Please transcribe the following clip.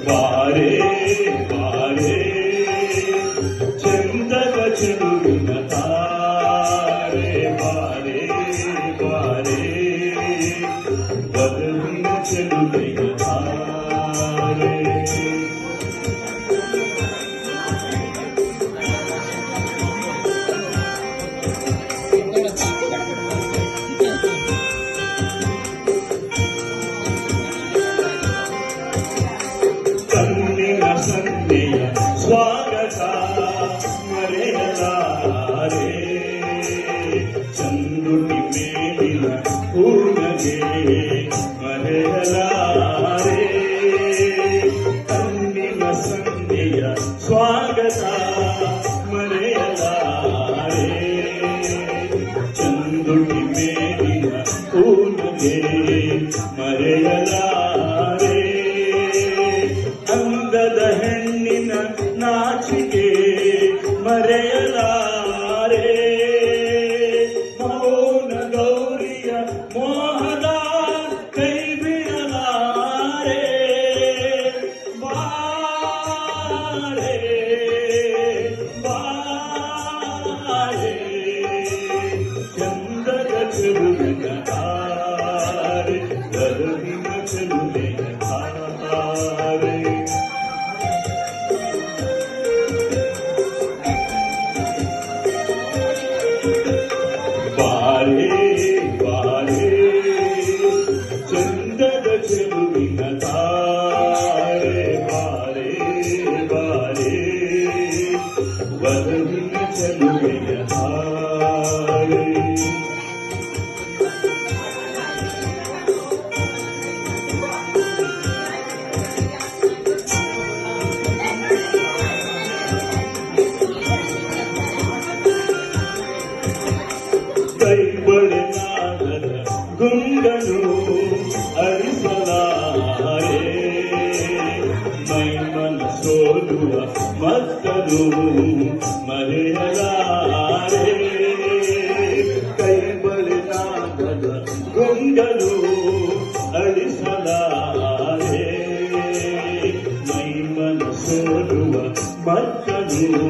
ಬಾರೆ ಬಾರೆ ಚಂದದ ಚೆಲುವಿನ ತಾರೆ ಬಾರೆ ಬಾರೆ ಬದಲಿನ ಚೆಲುವಿನ ತಾರೆ ಕಣ್ಣಿನ ಸಂತೆಯ ಸ್ವಾಗತ ಮರೆಯಲಾರೆ ಚಂದುಟಿ ಮೇಲಿನ ಹೂನಗೆ ಮರೆಯಲಾರೆ ಕಣ್ಣಿನ ಸಂತೆಯ ಸ್ವಾಗತ ಮರೆಯಲಾರೆ ಚಂದುಟಿ ಮೇಲಿನ ಹೂನಗೆ ಮರೆಯಲಾರೆ ಅಂದದ ಹೆಣ್ಣಿನ ನಾಚಿಕೆ ಮರೆಯಲಾರೆ ಮೌನ ಗೌರಿಯ ಮೋಹದ ಕೈ ಬಿಡಲಾರೆ ಬಾರೆ ಬಾರೆ ಚಂದದ ಚೆಲುವಿನ ತಾರೆ ಬದಲಿನ ಚೆಲುವಿನ ತಾರೆ ಬಾರೆ ಬಾರೆ ಚಂದದ ಚೆಲುವಿನ ತಾರೆ ಬಾರೆ ಬಾರೆ ಬದಲಿನ ಚೆಲುವಿನ ತಾರೆ ಕೈ ಬಳೆನಾದದ ಗುಂಡನು ಅರಿಸಲಾರೆ ಮೈಮನ ಸೋಲುವ ಮತ್ತನು ಮರೆಯಲಾರೆ ಕೈ ಬಳೆನಾದದ ಗುಂಡನು ಅಳಿಸಲಾರೆ ಮೈಮನ ಸೋಲುವ ಮತ್ತನು